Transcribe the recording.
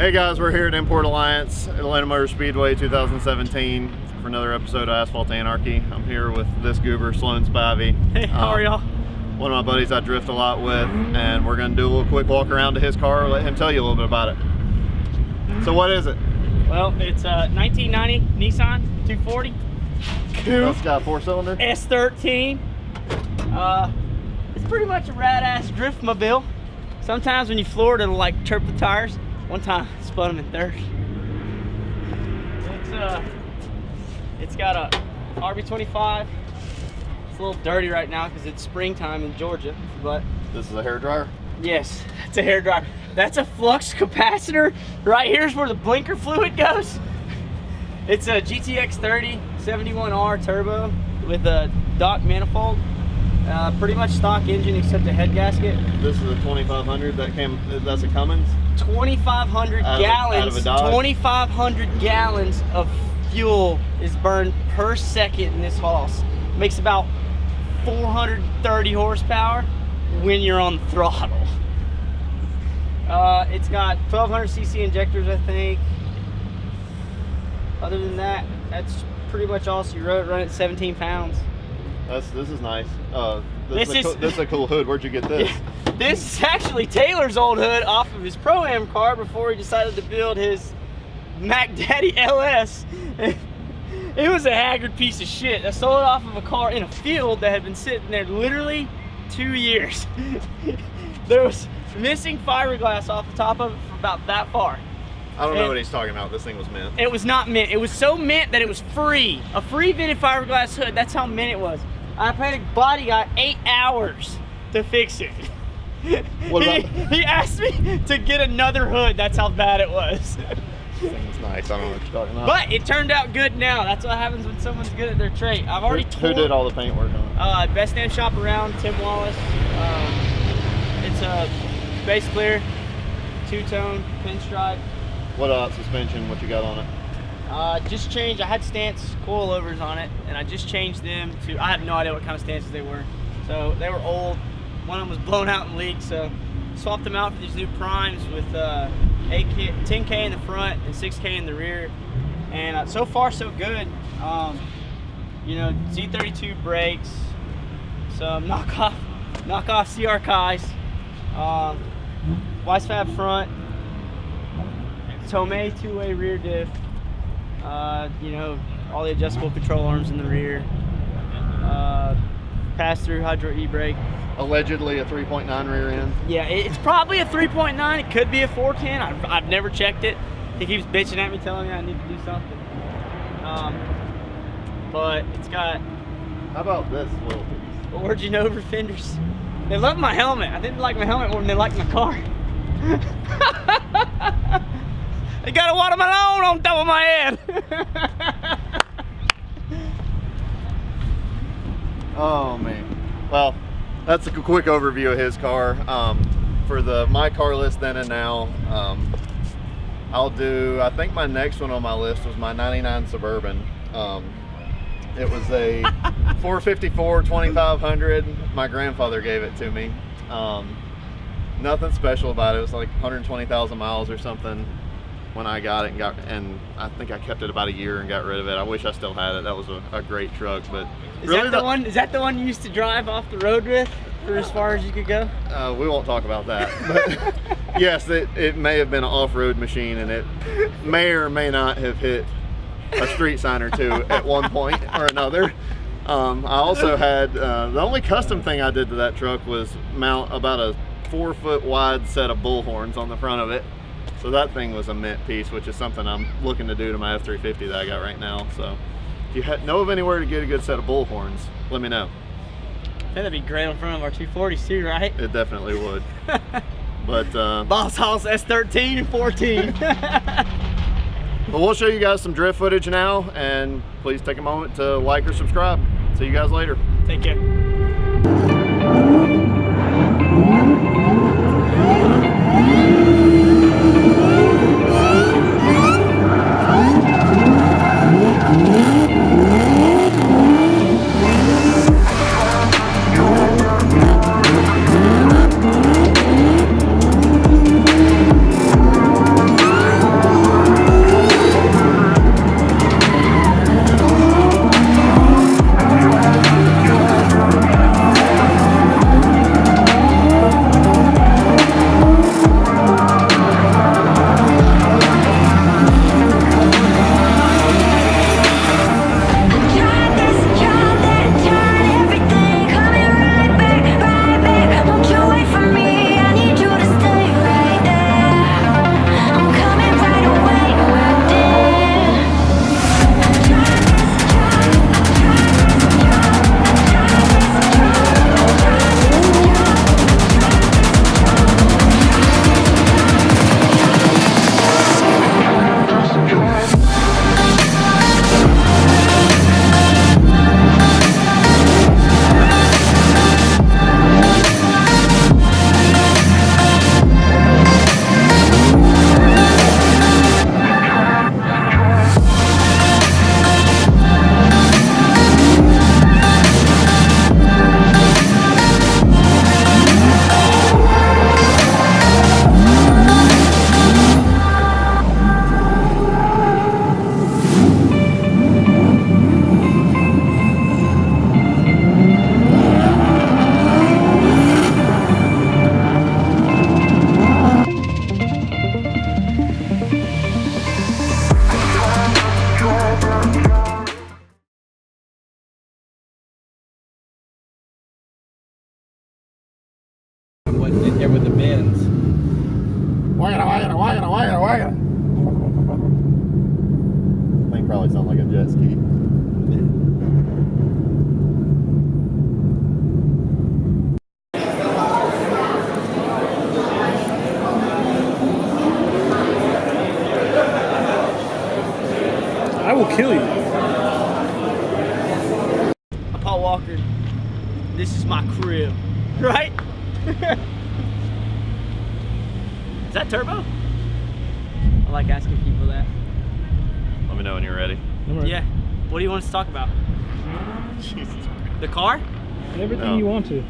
Hey guys, we're here at Import Alliance, Atlanta Motor Speedway 2017 for another episode of Asphalt Anarchy. I'm here with this goober, Sloan Spivey. Hey, how are y'all? One of my buddies I drift a lot with, and we're gonna do a little quick walk around to his car, let him tell you a little bit about it. So what is it? Well, it's a 1990 Nissan 240 Coupe. It's got a 4-cylinder? S13. It's pretty much a rad-ass driftmobile. Sometimes when you floor it, it'll like chirp the tires. One time, spun them in third. It's got a RB25. It's a little dirty right now because it's springtime in Georgia, but This is a hairdryer? yes, it's a hairdryer. That's a flux capacitor. Right here's where the blinker fluid goes. It's a GTX 30 71R turbo with a Doc manifold. Pretty much stock engine except a head gasket. This is a 2500 that's a Cummins? 2,500 gallons. Out of a Dodge. 2,500 gallons of fuel is burned per second in this hoss. Makes about 430 horsepower when you're on the throttle. It's got 1,200 cc injectors, I think. Other than that, that's pretty much all she wrote. Run at 17 pounds. This is nice. This is a cool hood. Where'd you get this? Yeah, this is actually Taylor's old hood off of his Pro-Am car before he decided to build his Mac Daddy LS. It was a haggard piece of shit. I sold it off of a car in a field that had been sitting there literally 2 years. There was missing fiberglass off the top of it for about that far. I don't know what he's talking about. This thing was mint. It was not mint. It was so mint that it was free. A free vented fiberglass hood. That's how mint it was. I paid a body guy 8 hours to fix it. He asked me to get another hood. That's how bad it was. This thing's nice. I don't know what you're talking about. But it turned out good now. That's what happens when someone's good at their trade. I've already Who did all the paint work on it? Best damn shop around, Tim Wallace. It's a base clear, two-tone, pinstripe. What suspension? What you got on it? Just changed. I had stance coilovers on it, and I just changed them to. I have no idea what kind of stances they were. So they were old. One of them was blown out and leaked. So swapped them out for these new primes with 10K in the front and 6K in the rear. And so far so good. You know, Z32 brakes, some knockoff CR Kais, Weissfab front, Tomei 2-way rear diff. You know, all the adjustable control arms in the rear. Pass-through hydro e-brake. Allegedly a 3.9 rear end. Yeah, it's probably a 3.9. It could be a 410. I've never checked it. He keeps bitching at me, telling me I need to do something. But it's got. How about this little piece? Origin over fenders. They love my helmet. I didn't like my helmet more than they like my car. They got a watermelon on top of my head. Oh man. Well, that's a quick overview of his car. For the my car list then and now, I'll do. I think my next one on my list was my '99 Suburban. It was a 454 2500. My grandfather gave it to me. Nothing special about it. It was like 120,000 miles or something when I got it, and I think I kept it about a year and got rid of it. I wish I still had it. That was a great truck. But is that the one you used to drive off the road with for as far as you could go? We won't talk about that. But yes, it may have been an off-road machine, and it may or may not have hit a street sign or two at one point or another. I also had the only custom thing I did to that truck was mount about a 4-foot wide set of bullhorns on the front of it. So that thing was a mint piece, which is something I'm looking to do to my F350 that I got right now. So if you know of anywhere to get a good set of bullhorns, let me know. That'd be great on front of our 240s too, right? It definitely would. But Boss House S13 and 14. But we'll show you guys some drift footage now, and please take a moment to like or subscribe. See you guys later. Take care. Thing probably sounds like a jet ski. I will kill you. I'm Paul Walker. This is my crib, right? Is that turbo? I like asking people that. Let me know when you're ready. Yeah. What do you want us to talk about? Jesus. The car? Everything No. you want to.